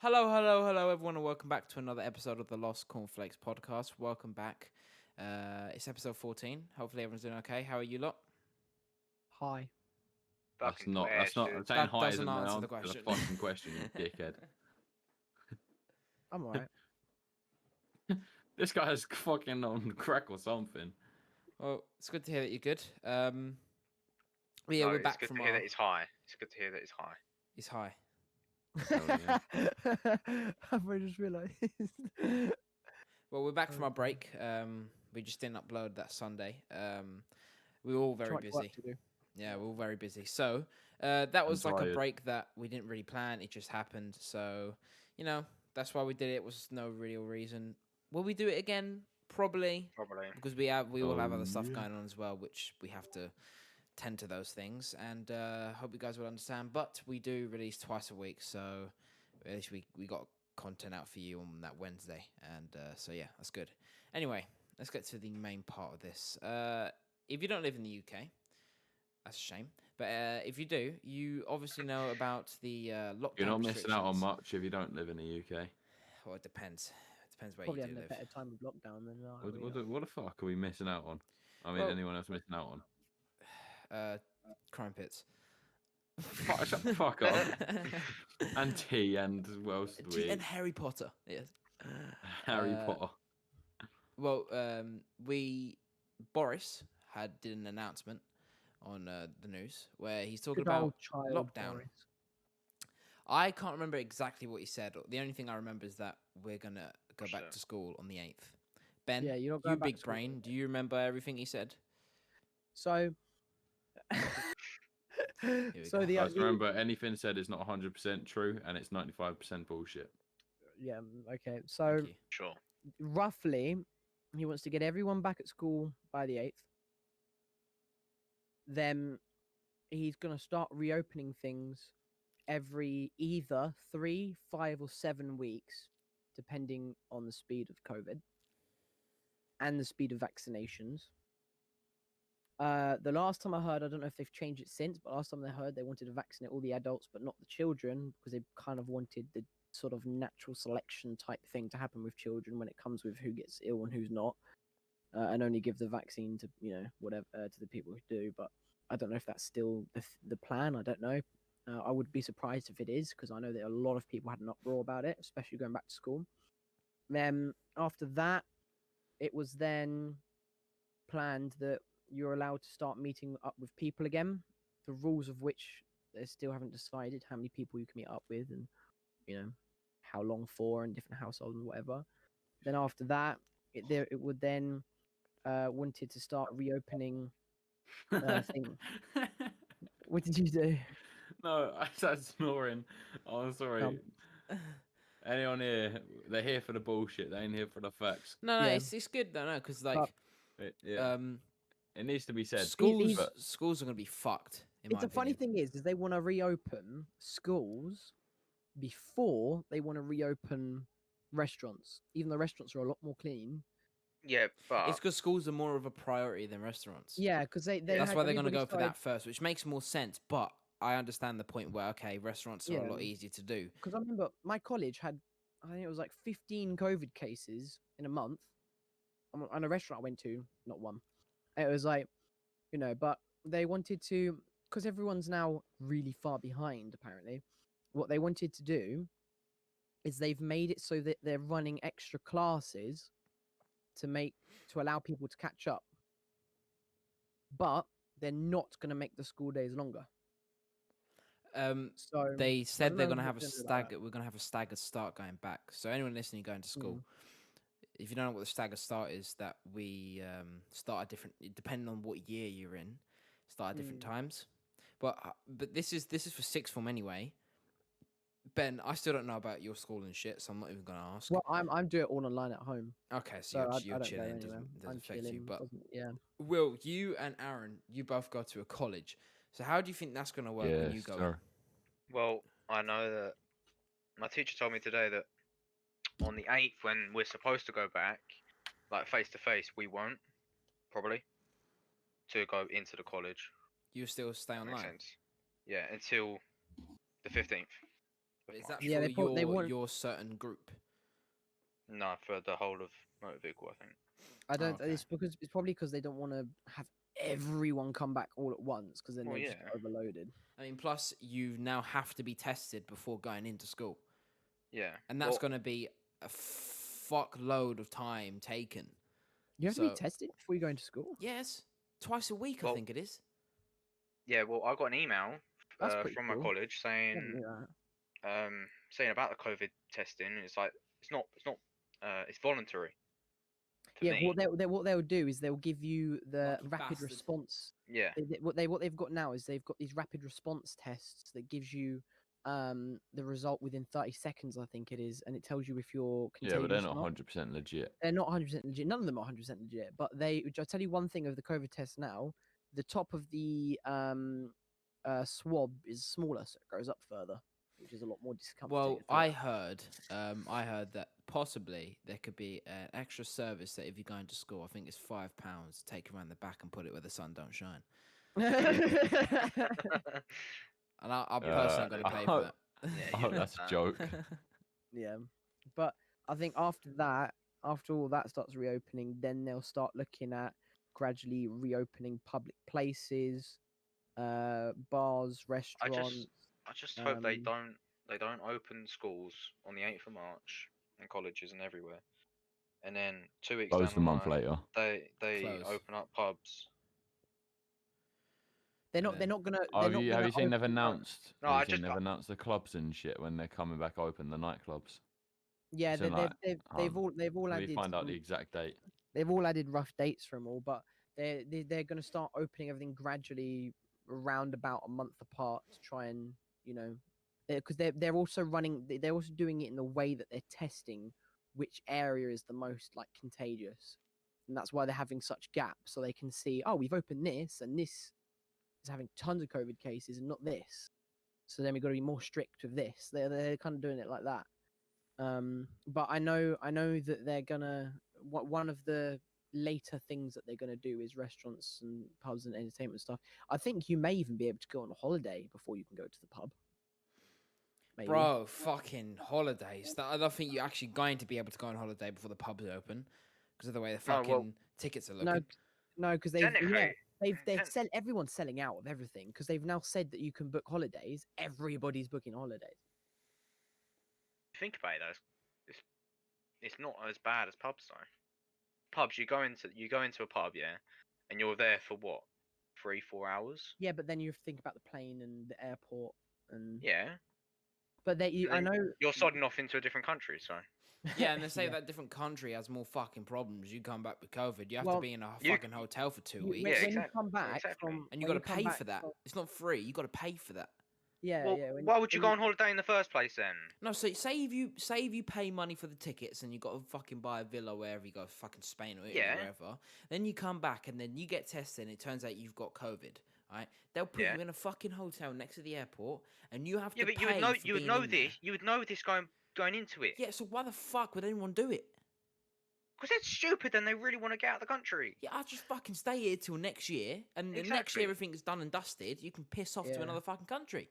Hello, everyone, and welcome back to another episode of the LostCornflakes podcast. Welcome back. It's episode 14. Hopefully, everyone's doing okay. How are you lot? Hi. That's not saying That hi doesn't isn't an answer the answer to the question. fucking question, you dickhead. I'm alright. This guy's fucking on crack or something. Well, it's good to hear that you're good. But yeah, we're back it's good from to hear our... that he's high. It's good to hear that he's high. He's high. I've just realised. Well, we're back from our break. We just didn't upload that Sunday. We were all very busy. Yeah, we're all very busy. So that was like a break that we didn't really plan. It just happened. So, that's why we did it. It was no real reason. Will we do it again? Probably. Because we all have other stuff going on as well, which we have to tend to those things. And hope you guys will understand. But we do release twice a week. So at least we got content out for you on that Wednesday. And so, yeah, that's good. Anyway, let's get to the main part of this. If you don't live in the UK... That's a shame. But if you do, you obviously know about the lockdown. You're not missing out on much if you don't live in the UK. Well, it depends. It depends where Probably you do having live. a better time with lockdown than What the fuck are we missing out on? I mean, anyone else missing out on? Crime pits. Shut the fuck up. And tea and what else did we eat? And Harry Potter. Yes. Harry Potter. Well, Boris did an announcement on the news where he's talking about lockdown. Boris. I can't remember exactly what he said. The only thing I remember is that we're gonna go back to school on the 8th. Ben, yeah, you big brain. Do you remember everything he said? So, I just remember anything said is not 100% true and it's 95% bullshit. Yeah. Okay. So, sure. Roughly, he wants to get everyone back at school by the 8th. Then he's going to start reopening things every either 3, 5, or 7 weeks, depending on the speed of COVID and the speed of vaccinations. The last time I heard, I don't know if they've changed it since, but last time they heard, they wanted to vaccinate all the adults, but not the children, because they kind of wanted the sort of natural selection type thing to happen with children when it comes with who gets ill and who's not. And only give the vaccine to whatever to the people who do. But I don't know if that's still the plan. I don't know. I would be surprised if it is, because I know that a lot of people had an uproar about it, especially going back to school. Then after that, it was then planned that you're allowed to start meeting up with people again. The rules of which they still haven't decided how many people you can meet up with, and how long for, and different households and whatever. Then after that, it would then. Wanted to start reopening thing. What did you do? No, I started snoring. Oh, I'm sorry. Anyone here? They're here for the bullshit. They ain't here for the facts. No, it's good though, because it needs to be said. Schools are gonna be fucked. It's a funny thing is they want to reopen schools before they want to reopen restaurants, even though restaurants are a lot more clean. Yeah, but it's because schools are more of a priority than restaurants. Yeah, because that's why they're going to go for that first, which makes more sense. But I understand the point where restaurants are a lot easier to do. Because I remember my college had, I think it was like 15 COVID cases in a month. On a restaurant I went to, not one. It was like, but they wanted to, because everyone's now really far behind. Apparently, what they wanted to do is they've made it so that they're running extra classes to allow people to catch up, but they're not going to make the school days longer. So they said they're going to have a stagger. We're going to have a staggered start going back. So anyone listening going to school, if you don't know what the staggered start is, that we start at different, depending on what year you're in, start at different times. But this is for sixth form anyway. Ben, I still don't know about your school and shit, so I'm not even going to ask. Well, I'm doing it all online at home. Okay, so you're chilling. Doesn't affect you. But yeah. Will, you and Aaron, you both go to a college. So how do you think that's going to work when you go in? Well, I know that my teacher told me today that on the 8th, when we're supposed to go back, like face-to-face, we won't, probably, to go into the college. You still stay online? Makes sense. Yeah, until the 15th. as Is much. that Yeah, for they want. your certain group? No, for the whole of motor vehicle, I think. I don't. okay. It's probably because they don't want to have everyone come back all at once because then Well, they'll just yeah. get overloaded. I mean, plus you now have to be tested before going into school, Yeah. and that's Well, going to be a fuckload of time taken. You have to be So tested before you go into school. yes, twice a week I Well- think it is. yeah. Well, I got an email That's pretty from my cool. college I saying never knew that. saying about the COVID testing. It's like it's voluntary. For Yeah, me. what they'll do is they'll give you the Lucky rapid bastard. response. Yeah. What they've got now is they've got these rapid response tests that gives you the result within 30 seconds, I think it is, and it tells you if you're Yeah, contagious. but they're or not 100% legit. They're not 100% legit. None of them are 100% legit. But I'll tell you one thing of the COVID test now. The top of the swab is smaller, so it goes up further, which is a lot more discomforting. Well, if you- I heard that possibly there could be an extra service that if you're going to school, I think it's £5 to take you around the back and put it where the sun don't shine. And I'm personally going to pay for that. Yeah, Oh, you that's a that. joke. Yeah, but I think after that, after all that starts reopening, then they'll start looking at gradually reopening public places, bars, restaurants. I just hope they um, don't open schools on the 8th of March and colleges and everywhere, and then 2 weeks Close down the the month line later. they Close. open up pubs. They're And not gonna. Oh, They're have not you gonna seen they've open, announced? No, Have I you seen just they've announced the clubs and shit when they're coming back open, the nightclubs? Yeah, So, like, they've all Let me added. find out the exact date. They've all added rough dates for them all, but they're going to start opening everything gradually around about a month apart to try and because they're also they're also doing it in the way that they're testing which area is the most like contagious, and that's why they're having such gaps so they can see, oh, we've opened this and this is having tons of COVID cases and not this, so then we've got to be more strict with this. They're kind of doing it like that. But I know that they're gonna. One of the later things that they're gonna do is restaurants and pubs and entertainment stuff. I think you may even be able to go on a holiday before you can go to the pub. Maybe. Bro, fucking holidays. I don't think you're actually going to be able to go on holiday before the pubs open because of the way the No, fucking well- tickets are No, looking. no, because Technically, everyone's selling out of everything because they've now said that you can book holidays. Everybody's booking holidays. think about it though, it's not as bad as pubs though. Pubs, you go into a pub, yeah, and you're there for what, 3-4 hours? Yeah, but then you have to think about the plane and the airport and Yeah. But I Then know you're sodding off into a different country, so. Yeah, and they say Yeah. that different country has more fucking problems. You come back with COVID, you have Well, to be in a you- fucking hotel for 2 You- weeks. when, Yeah, when you exactly. come back Exactly. from And you when got to come pay back for that. from- It's not free. You got to pay for that. yeah, Well, yeah. why would you go on holiday in the first place then? No, so say if you pay money for the tickets and you got to fucking buy a villa wherever you go, fucking Spain or Italy, Yeah. wherever. Then you come back and then you get tested and it turns out you've got COVID. Right? They'll put Yeah. you in a fucking hotel next to the airport and you have Yeah, to but pay you would know for being in there. you would know this going into it. Yeah, so why the fuck would anyone do it? Because they're stupid and they really want to get out of the country. Yeah, I'll just fucking stay here till next year, and then next Exactly. year everything's done and dusted. You can piss off to Yeah. another fucking country.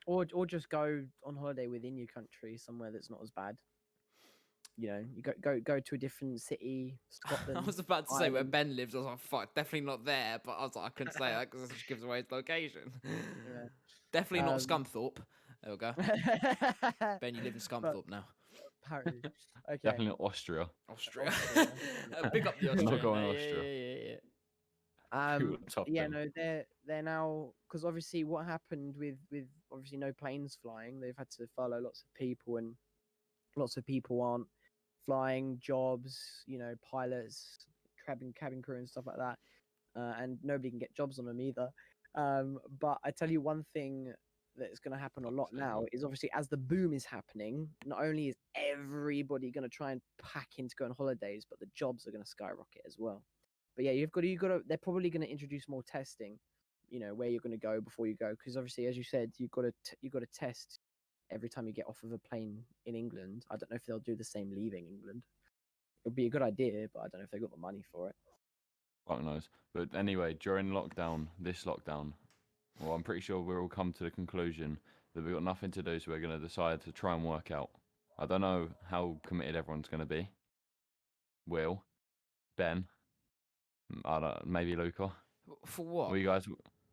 or just go on holiday within your country somewhere that's not as bad. You know, you go to a different city, Scotland. I was about to say where Ireland. Ben lives. I was like, fuck, definitely not there. But I was like, I couldn't say that because it just gives away his location. Yeah. Definitely not Um, Scunthorpe. There we go. Ben, you live in Scunthorpe now. Apparently, okay. Definitely not Austria. Austria. Austria. Big up the Not Austrian. going Yeah, Austria. yeah. Who would top Yeah, them? no, they're now because obviously what happened with obviously no planes flying, they've had to furlough lots of people, and lots of people aren't flying jobs. You know, pilots, cabin crew, and stuff like that, and nobody can get jobs on them either. But I tell you one thing that's going to happen a lot now is obviously as the boom is happening, not only is everybody going to try and pack in to go on holidays, but the jobs are going to skyrocket as well. But yeah, you've got to. They're probably going to introduce more testing. You know, where you're going to go before you go, because obviously, as you said, you've got to test every time you get off of a plane in England. I don't know if they'll do the same leaving England. It would be a good idea, but I don't know if they've got the money for it. Fuck knows. But anyway, during this lockdown, well, I'm pretty sure we'll all come to the conclusion that we've got nothing to do, so we're going to decide to try and work out. I don't know how committed everyone's going to be. Will, Ben, I don't, maybe Luca. For what? Were you guys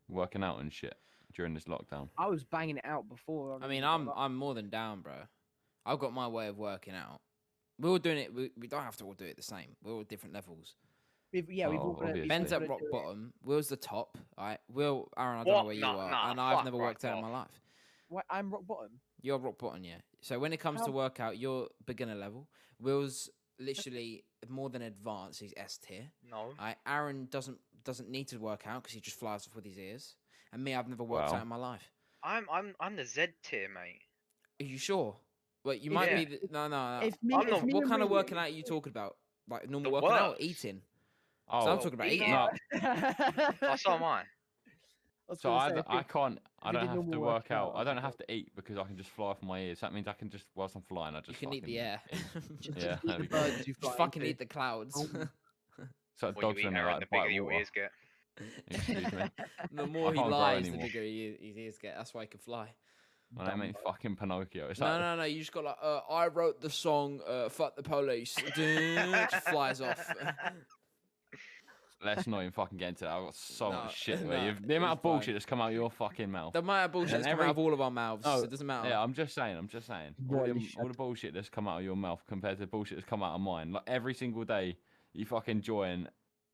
working out and shit during this lockdown? I was banging it out before. I mean, I'm more than down, bro. I've got my way of working out. We're all doing it. We don't have to all do it the same. We're all different levels. We've all got obviously. Ben's at rock bottom. Will's the top. Alright, Will, Aaron, I don't know where you are, and I've never worked out in my life. What? I'm rock bottom. You're rock bottom, yeah. So when it comes to workout, you're beginner level. Will's literally more than advanced. He's S tier. No. Aaron doesn't need to work out because he just flies off with his ears. And me, I've never worked out in my life. I'm the Z tier, mate. Are you sure? Wait, you might be. No. What kind of working out are you talking about? Like normal working out or eating? Oh, So I'm talking about eating. No. Oh, so am I. So I don't have to work out. I don't have to eat because I can just fly off my ears. That means I can just, whilst I'm flying, I just You can eat the air. Yeah, Just fucking eat the clouds. So What dogs you in eat, there Aaron, like the bigger bite your water. ears get. Excuse me. The more I he can't grow lies, the anymore. bigger his ears get. That's why he can fly. I mean fucking Pinocchio. It's like, No. You just got like, I wrote the song, "Fuck the Police." Just flies off. let's not even fucking get into that. I've got so No, much shit. no, Where the amount of it's fine. bullshit that's come out of your fucking mouth. The amount of bullshit that's come out of all of our mouths. No, So it doesn't matter. Yeah, I'm just saying. All the bullshit that's come out of your mouth compared to the bullshit that's come out of mine. Like every single day, you fucking join,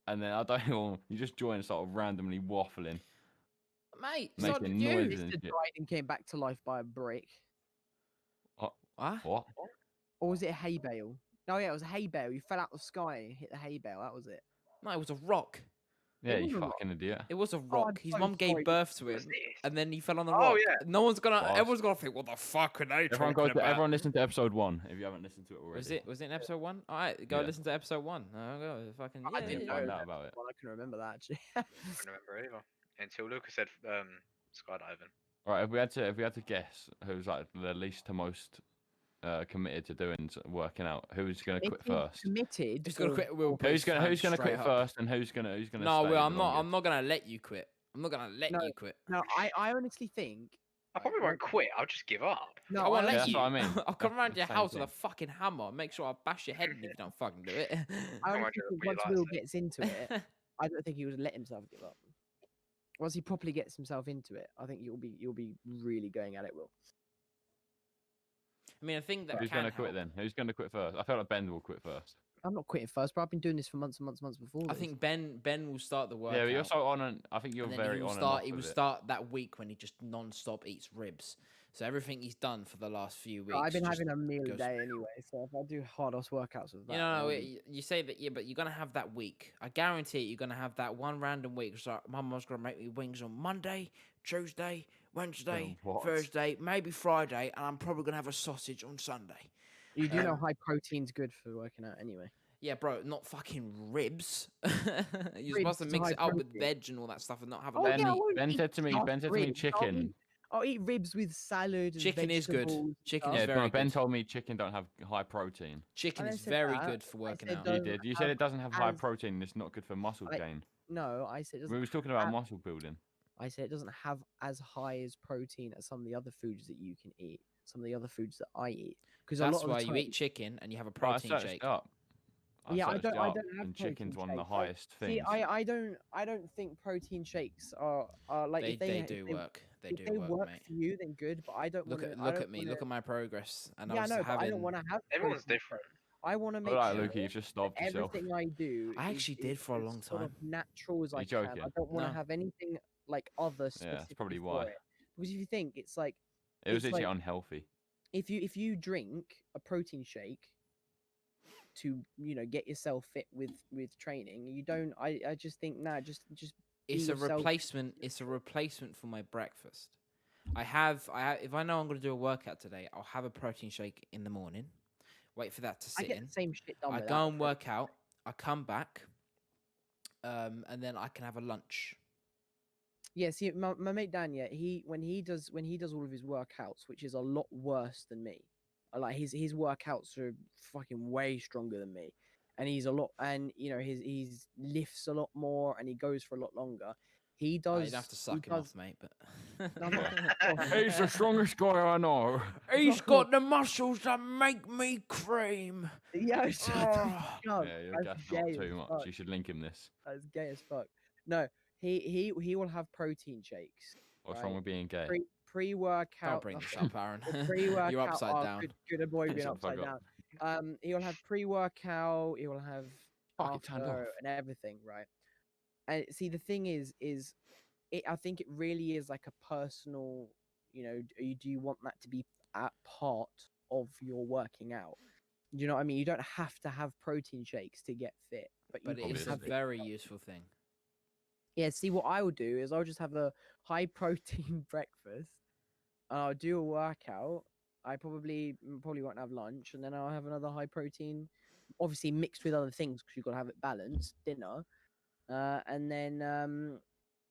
and then I don't know, you just join and start randomly waffling, Mate, it's not making you. noises and Mr. shit. died and came back to life by a brick. What? What? Or was it a hay bale? No, yeah, it was a hay bale. You fell out of the sky and hit the hay bale. That was it. No, it was a rock. Yeah, was you a rock. fucking idiot. It was a rock. I'm His so mum gave sorry. birth to him, What's this? and then he fell on the Oh, rock. yeah. No one's gonna. Boss. Everyone's gonna think, "What the fuck are they Everyone talking about?" everyone listen to episode 1 if you haven't listened to it already. Was it in episode 1? All right, go Yeah. listen to episode 1. Go fucking. I Yeah, didn't yeah, find yeah. out about it. Well, I can remember that actually. I don't remember either. Until Lucas said skydiving. All right, if we had to guess who's like the least to most committed to doing working out, who's gonna quit first? Committed. Who's gonna quit? Will Who's gonna quit straight up. first, and who's gonna? No, stay Will, I'm the not. I'm longest? not gonna let you quit. I'm not gonna let No. you quit. No, I honestly think. I probably won't quit. I'll just give up. No, I won't Yeah, let that's you. what I mean. I'll come around to your Same house thing. with a fucking hammer and make sure I bash your head in if you don't fucking do it. I Come on, honestly Joe, think put your once lights Will up. gets into it, I don't think he would let himself give up. Once he properly gets himself into it, I think you'll be really going at it, Will. I mean, I think that Who's can gonna quit help. then? Who's gonna quit first? I feel like Ben will quit first. I'm not quitting first, but I've been doing this for months and months and months before. I this. think Ben will start the workout. Yeah, but you're so on and I think you're and then very he will on start. and He off will with it. start that week when he just non-stop eats ribs. So everything he's done for the last few weeks. I've been just having a meal a goes- day anyway, so if I do hard ass workouts with that, You know, I'll be- you say that, yeah, but you're gonna have that week. I guarantee you're gonna have that one random week. It's like, my mum's gonna make me wings on Monday, Tuesday, Wednesday, what? Thursday, maybe Friday, and I'm probably gonna have a sausage on Sunday. you do know high protein's good for working out anyway. Yeah, bro, not fucking ribs. You're Ribs supposed to is mix high it up with protein. veg and all that stuff, and not have a Oh, lot yeah, I of meat. won't Ben eat said to me, just Ben said to me, ribs. chicken. I'll eat ribs with salad. And Chicken is good. vegetables and Chicken stuff. is Yeah, very no, Ben good. told me chicken don't have high protein. Chicken I is said very that. good for I working said out. don't- You did. You said it doesn't have high as- protein. It's not good for muscle I- gain. No, I said it We doesn't. was talking about have- muscle building. I said it doesn't have as high as protein as some of the other foods that you can eat. Some of the other foods that I eat. Because a That's lot of why the you time, eat chicken and you have a But I protein searched shake. it up. Yeah, I searched don't- it I up, don't have and protein chicken's one of the shakes. I- highest See, things. I don't think protein shakes are like They if they do if work. They if do they work, work mate. for you, then good. But I don't Look want at to. look at me. Look at my progress. And I Yeah, was no, but I having. don't want to have. Everyone's protein different. shakes. I want to make Look like sure Lukey, you've just starved that yourself. everything I do. I actually did for a as long sort time. of natural as I You can. I joking? don't want to No. have anything like other Yeah, specific. that's probably why. Because if you think it's like It was it's actually like- unhealthy. if you drink a protein shake to get yourself fit with training, you don't. I just think just It's be a yourself. replacement. It's a replacement for my breakfast. I have. If I know I'm going to do a workout today, I'll have a protein shake in the morning. Wait for that to I sit get in. the same shit done. I with go that. and work out. I come back, and then I can have a lunch. Yeah, see, my mate Dan, yeah, when he does all of his workouts, which is a lot worse than me. Like his workouts are fucking way stronger than me, and he's a lot, and he's lifts a lot more, and he goes for a lot longer. He does. You'd have to suck him off, mate. But No, no, He's the strongest guy I know. he's got the muscles that make me cream. Yeah, shut the fuck up. Yeah, you're That's gassing up gay too as much. fuck. You should link him this. That's gay as fuck. No, he will have protein shakes. What's right? wrong with being gay? Don't Pre-workout. bring this up, Aaron. Pre-workout. You're upside down. Good boy being Shut the fuck upside up. down. He will have pre-workout. He will have Fuck, it turned after off. and everything, right? And see, the thing is I think it really is like a personal. Do you want that to be a part of your working out? You know what I mean? You don't have to have protein shakes to get fit, but But you it can is a have it. very useful thing. Yeah, see, what I would do is I'll just have a high protein breakfast, and I'll do a workout. I probably won't have lunch, and then I'll have another high protein, obviously mixed with other things because you've got to have it balanced, dinner, and then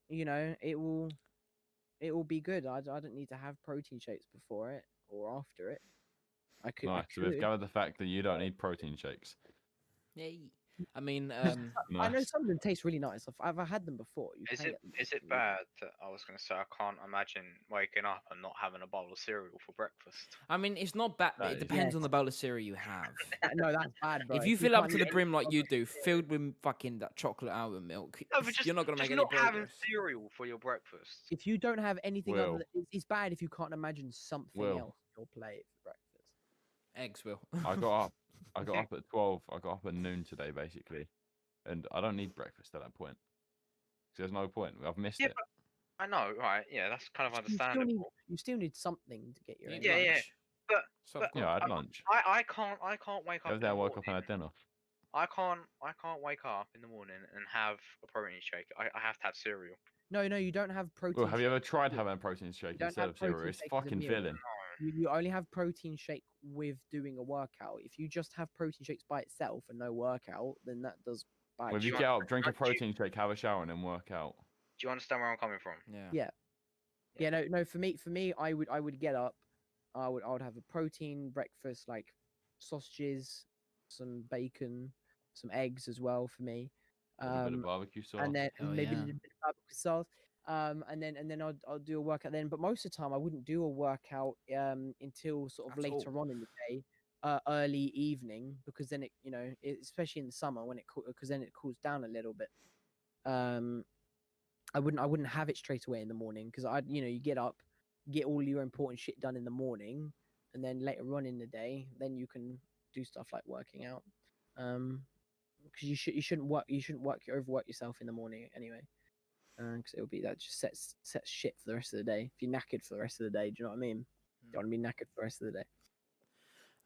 it will be good. I don't need to have protein shakes before it or after it. I could. Nice. So we've gathered the fact that you don't need protein shakes. Yay. I mean, I know Nice. some of them taste really nice. I've had them before. You Is can it get them is it really bad that I was gonna say I can't imagine waking up and not having a bowl of cereal for breakfast? it's not bad. That It is- depends on the bowl of cereal you have. No, that's bad, bro. If you fill up can't to the eat brim like you anything do, filled with fucking that chocolate almond milk, No, but just, you're not gonna just make any not having progress. cereal for your breakfast. if you don't have anything Will. other than, it's bad if you can't imagine something Will. else on your plate for breakfast. Eggs will. I got up. I got up at 12. I got up at noon today, basically, and I don't need breakfast at that point. 'Cause there's no point. I've missed Yeah, it. but I know, right? Yeah, that's kind of understandable. You still need something to get your Need energy. Yeah, yeah. lunch. But- So but- Yeah, I had lunch. I can't wake The up. other day I woke up and had dinner. I can't wake up in the morning and have a protein shake. I have to have cereal. No, you don't have protein. Well, have you ever shake tried with- having a protein shake don't instead have of cereal? protein It's shake as a fucking meal. filling. You only have protein shake with doing a workout. If you just have protein shakes by itself and no workout, then that does bad. Well, if you you get want- up, drink a don't you- protein shake, have a shower, and then work out. Do you understand where I'm coming from? Yeah. Yeah, no. For me, I would get up. I would have a protein breakfast, like sausages, some bacon, some eggs as well for me. With a bit of barbecue sauce. And then Hell maybe a yeah. little bit of barbecue sauce. And then I'll do a workout then. But most of the time, I wouldn't do a workout until sort of At later on in the day, early evening, because then especially in the summer when because then it cools down a little bit. I wouldn't have it straight away in the morning because you get up, get all your important shit done in the morning, and then later on in the day, then you can do stuff like working out. Because you shouldn't overwork yourself in the morning anyway. Because it'll be that just sets shit for the rest of the day. If you're knackered for the rest of the day, do you know what I mean? You don't want to be knackered for the rest of the day.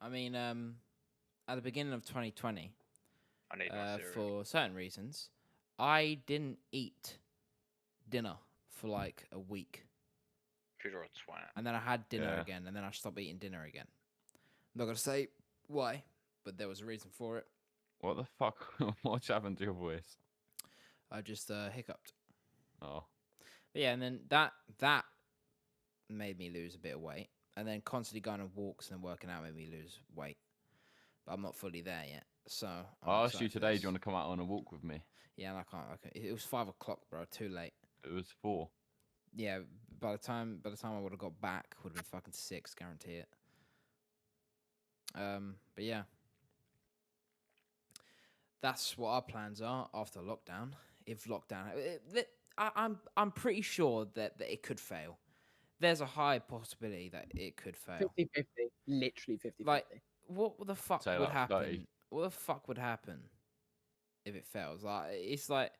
I mean, at the beginning of 2020, I need my cereal. for certain reasons, I didn't eat dinner for like a week, Because you're a twat. and then I had dinner Yeah. again, and then I stopped eating dinner again. I'm not gonna say why, but there was a reason for it. What the fuck? What's happened to your voice? I just hiccuped. Oh, But yeah, and then that made me lose a bit of weight, and then constantly going on walks and working out made me lose weight. But I'm not fully there yet. So I asked you today, do you want to come out on a walk with me? Yeah, and I can't. It was 5 o'clock, bro. Too late. It was 4. Yeah, by the time I would have got back, would have been fucking 6, guarantee it. But yeah, that's what our plans are after lockdown. If lockdown, I'm pretty sure that it could fail. There's a high possibility that it could fail. 50-50. Literally 50-50. Like, what the fuck Say would like happen? 30. What the fuck would happen if it fails? Like, it's like,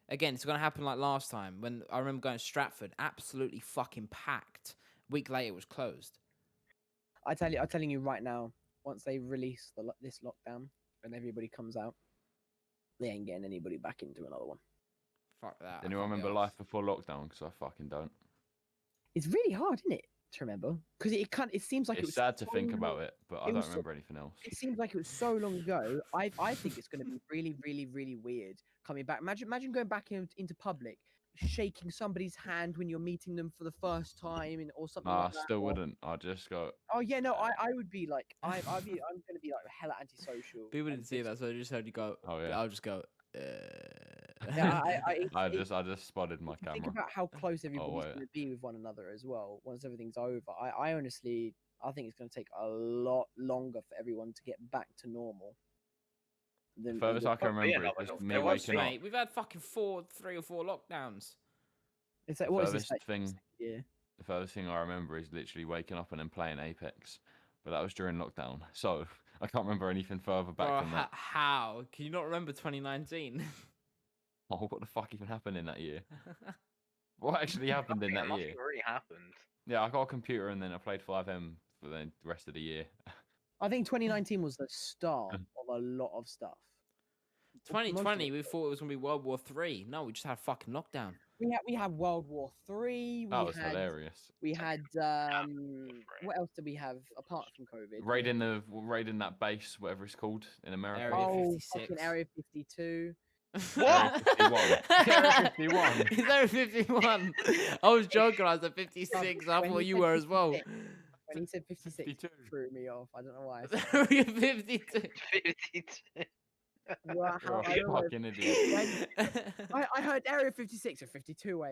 again, it's gonna happen like last time when I remember going to Stratford, absolutely fucking packed. Week later, it was closed. I'm telling you right now, once they release this lockdown and everybody comes out, they ain't getting anybody back into another one. Fuck that. I Anyone can't be remember arsed. life before lockdown? Because I fucking don't. It's really hard, isn't it, to remember? Because it seems like it It's was sad to think so- about it, but I it don't was so- remember anything else. It seems like it was so long ago. I think it's going to be really, really, really weird coming back. Imagine going back into public, shaking somebody's hand when you're meeting them for the first time, or something Nah, I like that. still or- wouldn't. I'd just go. Oh yeah, no, I would be like, I'm going to be like hella antisocial. People and didn't see just- that, so I just heard you go. Oh yeah. I'll just go. Yeah, I just spotted my camera. think about how close everybody's wait. going to be with one another as well once everything's over. I honestly, I think it's going to take a lot longer for everyone to get back to normal. The furthest I can remember is just me waking up. Mate, we've had fucking 3 or 4 lockdowns. It's like, The what is this? furthest thing, Yeah. the furthest thing I remember is literally waking up and then playing Apex, but that was during lockdown, so I can't remember anything further back Bro, than that. how? Can you not remember 2019? Oh, what the fuck even happened in that year? What actually happened in that year? Nothing really happened. Yeah, I got a computer and then I played 5M for the rest of the year. I think 2019 was the start of a lot of stuff. 2020, we thought it was gonna be World War 3. No, we just had fucking lockdown. We had World War 3. That was hilarious. We had what else did we have apart from COVID? Raiding that base, whatever it's called in America. Area Oh, 56. fucking Area 52. What? Area 51. Is Area 51? I was joking. I was at 56. I thought you were as well. When he said 56, 52. threw me off. I don't know why. Area 52. 52. Wow, You're I a don't know. fucking idiot. I heard Area 56 or 52.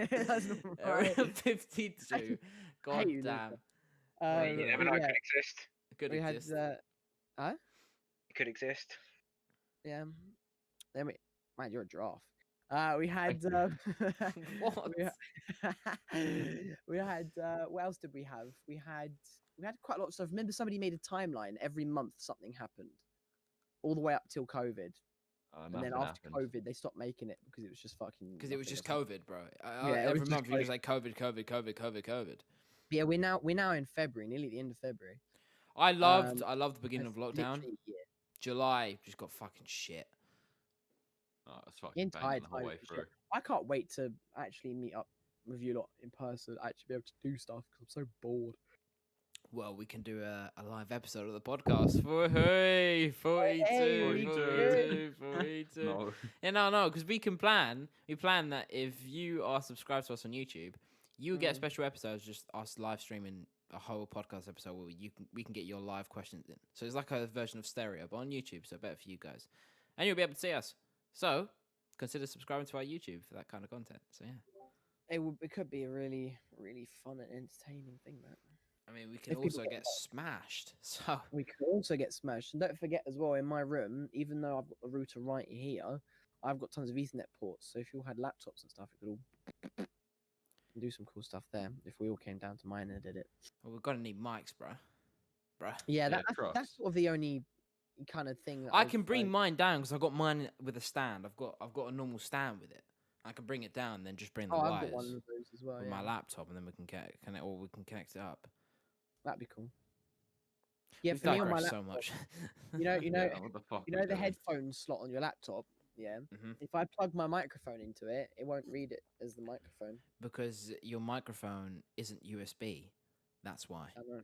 That's not Area right. 52. God Hey, you damn. You never know, it yeah, could exist. Could we exist. had It could exist. yeah. Then man, you're a giraffe. We had What? we had what else did we have? We had quite a lot of stuff. Remember, somebody made a timeline. Every month something happened, all the way up till COVID. And then after COVID, they stopped making it because it was just fucking. Because it was nothing just or COVID, bro. Yeah, it was Every just month you COVID. just like COVID. Yeah, we're now in February, nearly the end of February. I loved the beginning of That's lockdown. literally a year. July just got fucking shit. Oh, it's fucking Getting banging tired, the whole way for through. sure. I can't wait to actually meet up with you lot in person. Actually, be able to do stuff because I'm so bored. Well, we can do a live episode of the podcast for hey 42, Hey, 42. No. Yeah, no, because we plan that if you are subscribed to us on YouTube, you get special episodes, just us live streaming a whole podcast episode where we can get your live questions in. So it's like a version of stereo, but on YouTube, so better for you guys, and you'll be able to see us. So consider subscribing to our YouTube for that kind of content. So yeah, It could be a really, really fun and entertaining thing, that. I mean, we can If people also get smashed. So We could also get smashed. And don't forget as well, in my room, even though I've got the router right here, I've got tons of Ethernet ports. So if you all had laptops and stuff, it could all do some cool stuff there. If we all came down to mine and did it. well, we're gonna need mics, bro. Yeah, Yeah, that's trust. sort of the only kind of thing. That I was can bring like- mine down because I've got mine with a stand. I've got a normal stand with it. I can bring it down, and then just bring the Oh, I've wires got one of those as well. with Yeah. my laptop, and then we can connect it up. That'd be cool. Yeah, We've for me on my digressed laptop, so much. you know, Yeah, what the fuck you are know we the doing? headphone slot on your laptop. Yeah. Mhm. If I plug my microphone into it, it won't read it as the microphone. Because your microphone isn't USB. That's why. I don't know.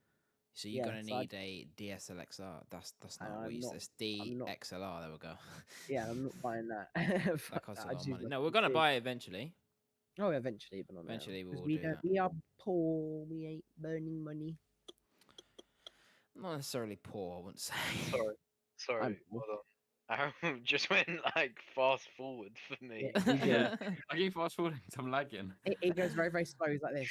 So you're Yeah, gonna so I- need a DSLXR. That's not what I'm you use. not- It's I'm not- DXLR. There we go. Yeah, I'm not buying that. That costs a lot of money. No, we're gonna buy it eventually. Oh, eventually, but not now. Eventually we 'Cause will we do don't. that. We are poor. We ain't burning money. Not necessarily poor, I wouldn't say. Sorry, I'm- hold on. I just went like fast forward for me. Yeah, you do. Yeah. I keep fast forwarding, so I'm lagging. It goes very, very slow. It's like this.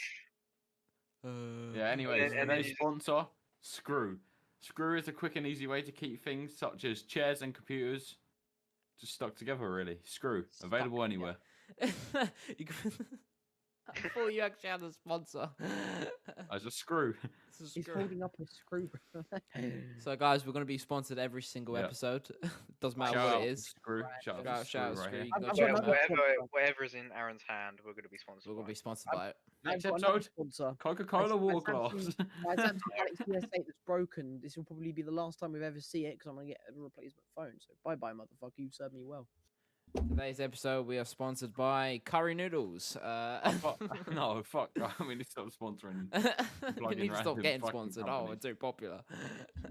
Yeah, anyways, and then today's you- sponsor, Screw. Screw is a quick and easy way to keep things such as chairs and computers just stuck together, really. Screw, available Stuck anywhere. You can- I thought you actually had a sponsor. As a screw. This is He's screw. holding up a screw. So, guys, we're going to be sponsored every single Yeah. episode. Doesn't matter Shout what out it to is. Screw. Shout out to Shout out Screw right Screw. here. You can I've go got check them another out. sponsor. Whatever's in Aaron's hand, we're gonna be sponsored. We're going to by. be sponsored by it. Next I've got another episode, sponsor. Coca-Cola My water glass. Samsung- My Samsung Galaxy S8 that's broken. This will probably be the last time we've ever see it because I'm gonna get a replacement phone. So bye bye, motherfucker. You served me well. Today's episode, we are sponsored by Curry Noodles. No, fuck. I mean, it's not sponsoring. we Plugging need to stop random getting fucking sponsored. Oh, companies. we're too popular.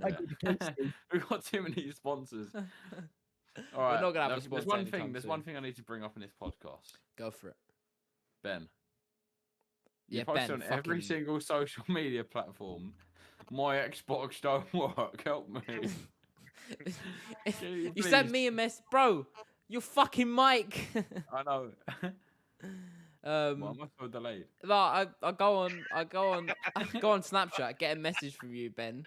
I get the tasty. We've got too many sponsors. All We're right. not gonna have a there's sponsor one anytime thing. There's soon. one thing I need to bring up in this podcast. Go for it. Ben. You Yeah, post Ben, on every fucking- single social media platform. My Xbox don't work. Help me. you you sent please? me a mess, bro. Your fucking mic. I know. Well, am I so delayed? No, I go on I go on Snapchat, get a message from you, Ben.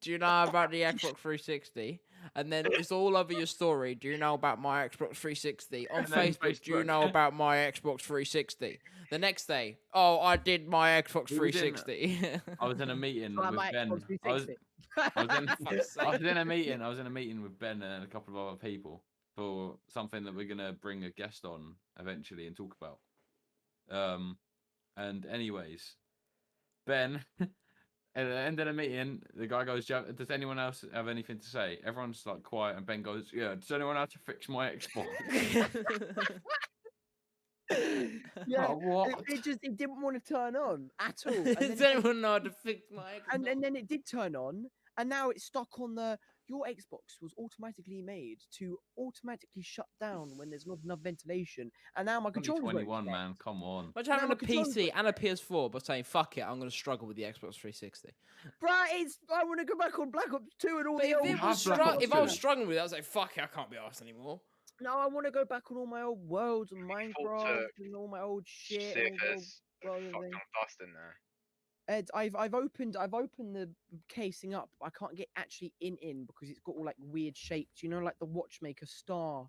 Do you know about the Xbox 360? And then it's all over your story. Do you know about my Xbox 360? On And then Facebook, do you Facebook. know about my Xbox 360? The next day, oh, I did my Xbox We was in- 360. I was in a meeting Try with my Ben. Xbox I was 360. in a meeting. I was in a meeting with Ben and a couple of other people for something that we're gonna bring a guest on eventually and talk about. And anyways, Ben, at the end of the meeting, the guy goes, "Does anyone else have anything to say?" Everyone's like quiet, and Ben goes, "Yeah, does anyone have to fix my Xbox?" Yeah, What? it didn't want to turn on at all. Does anyone know how to fix my Xbox? And then it did turn on, and now it's stuck on your Xbox was automatically made to automatically shut down when there's not enough ventilation, and now my controller's 21, man, come on. Imagine having my a controller's PC and a PS4, but saying fuck it, I'm gonna struggle with the Xbox 360. Bruh, I want to go back on Black Ops 2 and all But the old. if I was struggling with it, I was like, fuck it, I can't be asked anymore. No, I want to go back on all my old worlds and Looking forward Minecraft to and all my old shit. See if and there's all a the fuck thing. ton of dust in there. Ed, I've opened the casing up. I can't get actually in because it's got all like weird shapes. You know, like the watchmaker star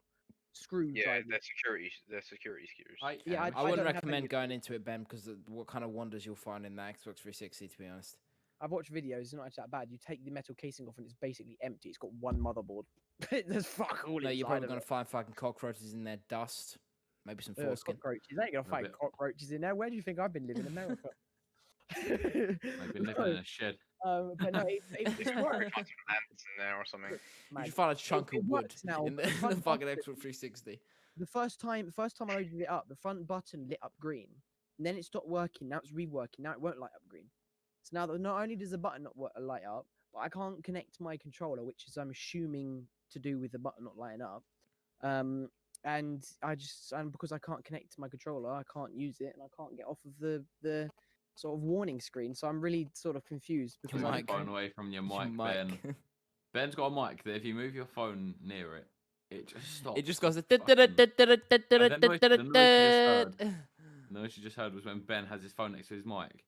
screws. Yeah, they're security screws. I I wouldn't don't have any recommend of going those. into it, Ben, because what kind of wonders you'll find in the Xbox 360, to be honest. I've watched videos. It's not actually that bad. You take the metal casing off and it's basically empty. It's got one motherboard. There's fuck all No, inside you're probably of gonna it. find fucking cockroaches in there, dust, maybe some Ugh, foreskin. cockroaches. I ain't gonna A find bit. cockroaches in there. Where do you think I've been living in America? I've been living in a shed. But no, it's Probably worked. find some ants in there or something. You Man, should find a chunk it of wood works now, in the, but in the front fucking button- Xbox 360. the first time I loaded it up, the front button lit up green. And then it stopped working. Now it's reworking. Now it won't light up green. So now that not only does the button not light up, but I can't connect my controller, which is I'm assuming to do with the button not lighting up. And because I can't connect to my controller, I can't use it, and I can't get off of the sort of warning screen. So I'm really sort of confused because Your I mic. phone away from your mic, Ben. Ben's got a mic that if you move your phone near it, it just stops. It just goes. The noise you just heard was when Ben has his phone next to his mic,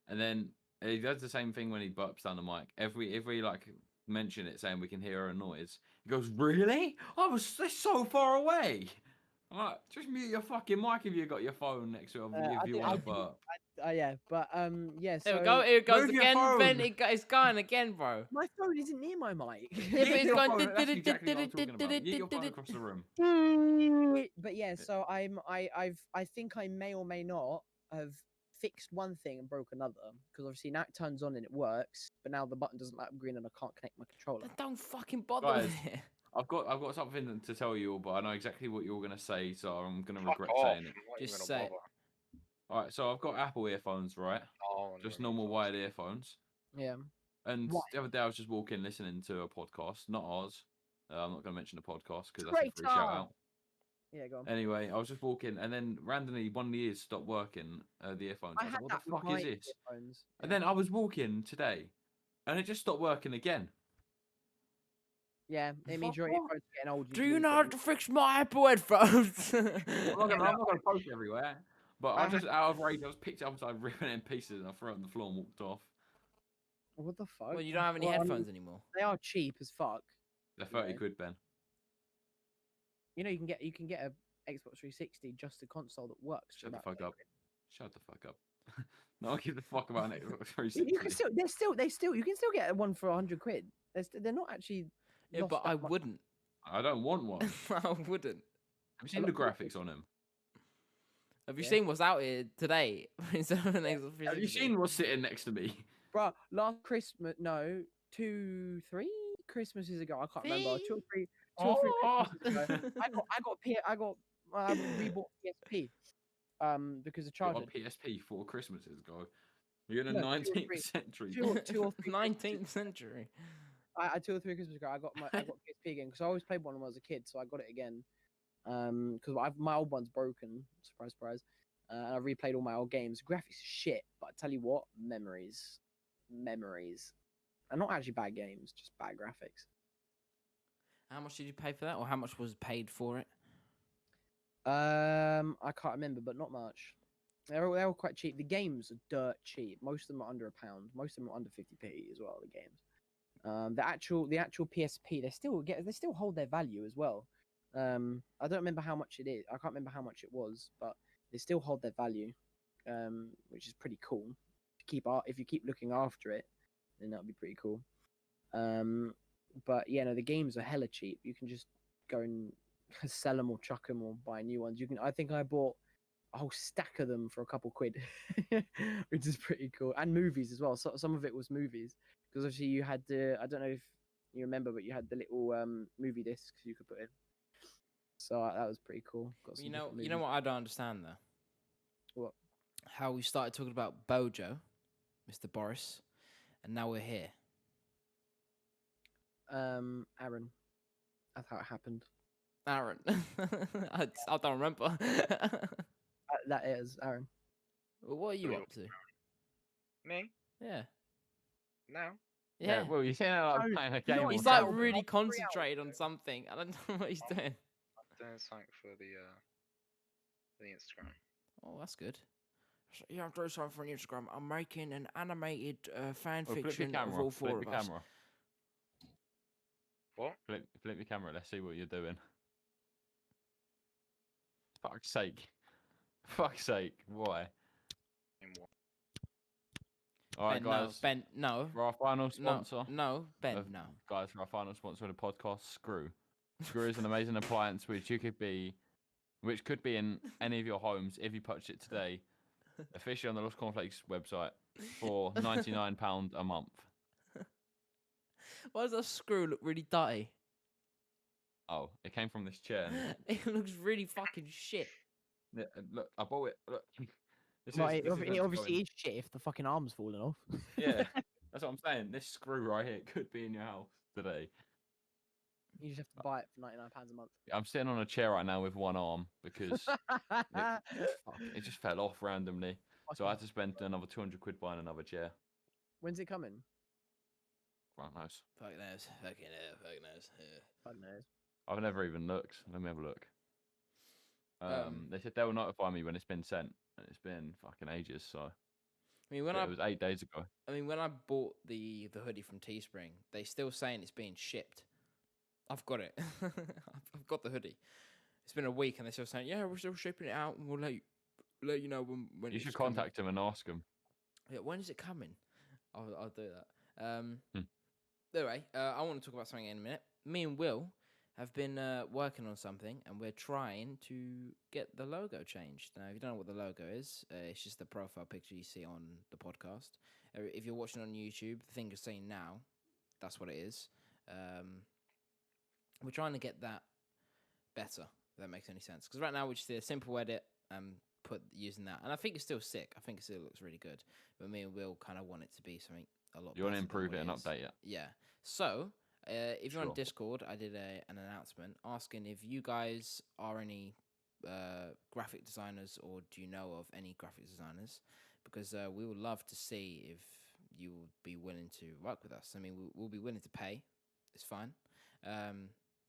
and then he does the same thing when he burps down the mic. Every like mention it saying we can hear a noise, he goes, "Really? They're so far away." I'm like, just mute your fucking mic if you got your phone next to it if you want to burp. yeah, but yeah. So Here we go. Here it goes Move your again, Ben. phone. It's going again, bro. my phone isn't near my mic. Yeah, but it's Your going. phone, that's exactly what I'm talking about. Get your phone across the room. But yeah, so I think I may or may not have fixed one thing and broke another because obviously now it turns on and it works, but now the button doesn't light up green and I can't connect my controller. Then don't fucking bother Guys, with it. I've got something to tell you all, but I know exactly what you're gonna say, so I'm gonna Fuck regret off. saying it. I'm not Just even say gonna it. bother. Alright, so I've got Apple earphones, right? Oh, Just no, normal no. wired earphones. Yeah. And Why? the other day I was just walking listening to a podcast, not ours. I'm not gonna mention the podcast because that's a Great free shout out. Yeah, go on. Anyway, I was just walking, and then randomly one of the ears stopped working. The earphones. I was had like, that "What the with fuck is my this?" earphones. And then I was walking today, and it just stopped working again. Yeah, it means Fuck your off. earphones are getting old. Do you know how to fix my Apple headphones? I'm not gonna post everywhere. But I just out of rage, I just picked it up and started ripping it in pieces, and I threw it on the floor and walked off. What the fuck? Well, you don't have any Well, I mean, headphones anymore. They are cheap as fuck. They're 30 Yeah. quid, Ben. You know, you can get a Xbox 360 just a console that works. for Shut the about fuck 30 up. Shut the fuck up. No one gives a fuck about an Xbox quid. 360. You can you can still get one for 100 quid. They're not actually. Yeah, lost but that I much. wouldn't. I don't want one. Have I wouldn't. you seen the graphics on them? Have you Yeah. seen what's out here today? Instead of an Xbox Have you 360? seen what's sitting next to me? Bruh, last Christmas, no, 3 Christmases ago, I can't remember. Two or three Christmases ago, I got rebought PSP. Because the You got charger. a PSP 4 Christmases ago. You're in the No, 2 or 19th 3. century. Two or three. 19th century. I 2 or 3 Christmas ago, I got PSP again because I always played one when I was a kid, so I got it again. Because my old one's broken. Surprise, surprise. And I replayed all my old games. Graphics are shit, but I tell you what, memories, and not actually bad games, just bad graphics. How much did you pay for that, or how much was paid for it? I can't remember, but not much. They're all quite cheap. The games are dirt cheap. Most of them are under £1. Most of them are under 50p as well. The games. The actual PSP, they still hold their value as well. I don't remember how much it is. I can't remember how much it was, but they still hold their value, which is pretty cool. If you keep looking after it, then that'll be pretty cool. But yeah, no, the games are hella cheap. You can just go and sell them or chuck them or buy new ones. I think I bought a whole stack of them for a couple quid, which is pretty cool. And movies as well. So some of it was movies, because obviously you had I don't know if you remember, but you had the little movie discs you could put in. So that was pretty cool. Got some You know what I don't understand though. What? How we started talking about Bojo, Mr. Boris, and now we're here. Aaron, that's how it happened. Aaron, I don't remember. That is Aaron. Well, what are you up to? Me? Yeah. Now? Yeah. Well, you're saying that like No, playing a you game. know or what, He's He's like like something. really 3 hours concentrated on ago. something. I don't know what he's doing. I'm doing something for the Instagram. Oh, that's good. Yeah, I'm doing something for Instagram. I'm making an animated fan Well, flip your fiction of camera. all four Flip of your us. camera. What? Flip your camera. Let's see what you're doing. Fuck's sake. Fuck's sake. Why? In what? All right, Ben, guys. No, Ben, no. For our final sponsor. No, Ben, of- no. Guys, for our final sponsor of the podcast, Screw. Screw is an amazing appliance which could be in any of your homes if you purchase it today, officially on the LostCornflakes website for £99 a month. Why does that screw look really dirty? Oh, it came from this chair. It looks really fucking shit. Yeah, look, I bought it. Look. This Well, is it meant to go obviously in- is shit if the fucking arm's falling off. Yeah, that's what I'm saying. This screw right here could be in your house today. You just have to buy it for £99 a month. I'm sitting on a chair right now with one arm because it just fell off randomly. So I had to spend another 200 quid buying another chair. When's it coming? Right, nice. Fuck knows. Fucking knows. Yeah. God knows. I've never even looked. Let me have a look. Um, They said they'll notify me when it's been sent, and it's been fucking ages. So I mean, when it was 8 days ago. when I bought the hoodie from Teespring, they still saying it's being shipped. I've got it. I've got the hoodie. It's been a week, and they're still saying, "Yeah, we're still shipping it out, and we'll let you know when." You it's should coming." contact them and ask them. Yeah, when is it coming? I'll do that. Hmm. Anyway, I want to talk about something in a minute. Me and Will have been working on something, and we're trying to get the logo changed. Now, if you don't know what the logo is, it's just the profile picture you see on the podcast. If you're watching on YouTube, the thing you're seeing now, that's what it is. We're trying to get that better, if that makes any sense. Because right now, we just did a simple edit and put using that. And I think it's still sick. I think it still looks really good. But me and Will kind of want it to be something a lot better. You want to than improve what it and is. update it. Yeah. So, if you're on Sure. Discord, I did an announcement asking if you guys are any graphic designers, or do you know of any graphic designers? Because we would love to see if you would be willing to work with us. I mean, we'll be willing to pay. It's fine.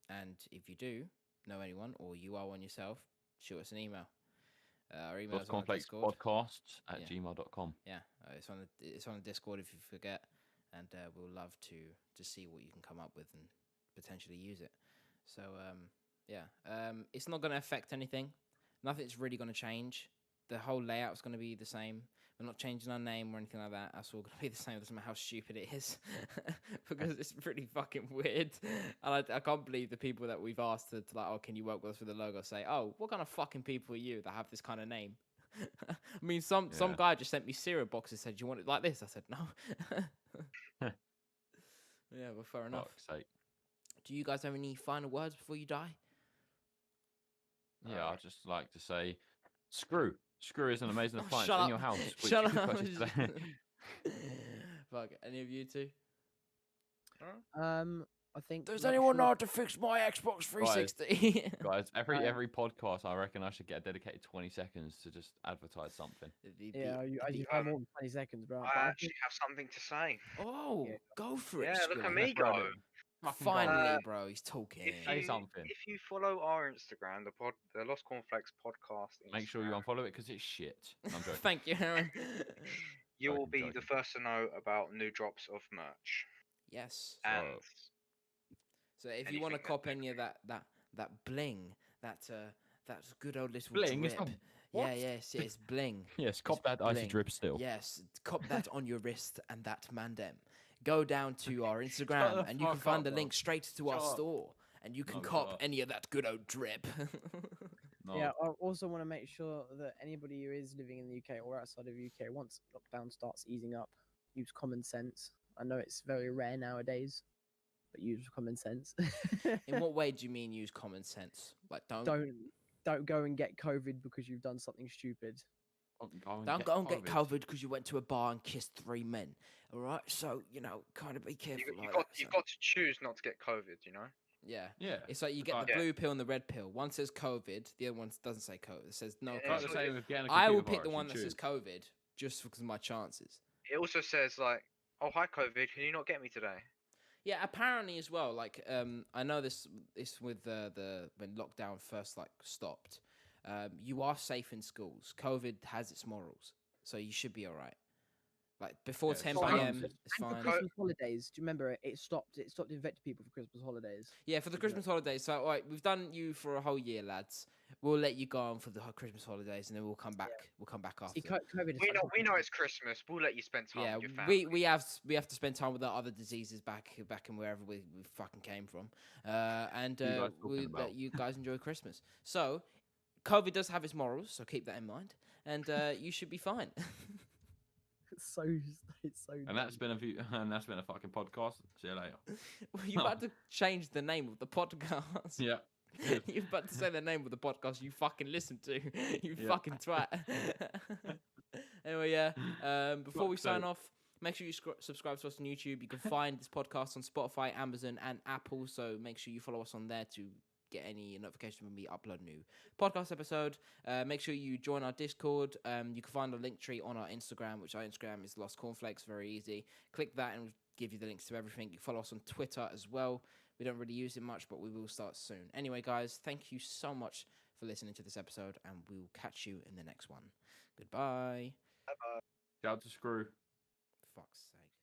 And if you do know anyone, or you are one yourself, shoot us an email. Our email is on the Discord. LostCornflakes@gmail.com. Yeah, it's on the Discord if you forget, and we'll love to see what you can come up with and potentially use it. So it's not going to affect anything. Nothing's really going to change. The whole layout's going to be the same. We're not changing our name or anything like that. That's all going to be the same. It doesn't matter how stupid it is, because it's pretty fucking weird. And I can't believe the people that we've asked to like, oh, can you work with us with the logo? Say, oh, what kind of fucking people are you that have this kind of name? I mean, some guy just sent me cereal boxes. Said, "Do you want it like this?" I said, "No." Yeah, well, fair enough. Fuck's sake. Do you guys have any final words before you die? Yeah, I'd just like to say, Screw is an amazing Oh, appliance shut in up. your house, which Shut you could up. purchase today. Fuck, any of you two? I think. Does not anyone know sure- how to fix my Xbox 360? Guys, every podcast, I reckon I should get a dedicated 20 seconds to just advertise something. Yeah, you have more than 20 seconds, bro. I But I actually have something to say. Oh, Yeah. go for it. Yeah, look at Skilly. me go. Fucking go on. Finally, bro, he's talking. Say something. If you follow our Instagram, the Lost Cornflakes podcast Instagram, Make sure you unfollow it because it's shit. No, I'm joking. Thank you, Aaron. you will be Joking. the first to know about new drops of merch. Yes. And So if you want to anything that cop they any of that bling, that good old little Bling? It's drip. not- Yeah, what? yes, it's bling. Yes, cop that icy bling. drip still. Yes, cop that on your wrist and that mandem. Go down to our the Instagram and you can fuck find up, the bro. link straight to our Shut up. store, and you can No, shut cop up. any of that good old drip. No. Yeah, I also want to make sure that anybody who is living in the UK or outside of the UK, once lockdown starts easing up, use common sense. I know it's very rare nowadays, but use common sense. In what way do you mean use common sense? Like Don't go and get COVID because you've done something stupid. Don't go and get COVID because you went to a bar and kissed 3 men. All right, so kind of be careful. you've got to choose not to get COVID. You know. Yeah. Yeah. It's like you get the Yeah. blue pill and the red pill. One says COVID, the other one doesn't say COVID. It says no Yeah, It's like COVID. the same with getting a I will computer pick the virus, one you that says choose. COVID just because of my chances. It also says like, "Oh hi COVID, can you not get me today?" Yeah, apparently as well. Like, I know this with the when lockdown first stopped. You are safe in schools. COVID has its morals, so you should be all right. Like before Yeah, 10 so p.m. and it's for fine. Christmas holidays, do you remember it stopped infecting people for Christmas holidays? Yeah, for the Christmas holidays. So, all right, we've done you for a whole year, lads. We'll let you go on for the Christmas holidays, and then we'll come back. We'll come back after. See, COVID is We know it's Christmas. We'll let you spend time Yeah, with your family. we have to spend time with our other diseases back in wherever we fucking came from, and What are you guys we talking let about? you guys enjoy Christmas. So, COVID does have its morals, so keep that in mind, and you should be fine. it's so And that's been a fucking podcast. See you later. You're about to change the name of the podcast. Yeah. You're about to say the name of the podcast you fucking listen to. You Yeah. fucking twat. Anyway, yeah. Before we Fuck's sign sake. off, make sure you subscribe to us on YouTube. You can find this podcast on Spotify, Amazon, and Apple. So make sure you follow us on there to get any notification when we upload a new podcast episode. Make sure you join our Discord. You can find a link tree on our Instagram, which our Instagram is LostCornflakes. Very easy. Click that and it'll give you the links to everything. You follow us on Twitter as well. We don't really use it much, but we will start soon. Anyway, guys, thank you so much for listening to this episode, and we will catch you in the next one. Goodbye. Shout out to Screw. Fuck's sake.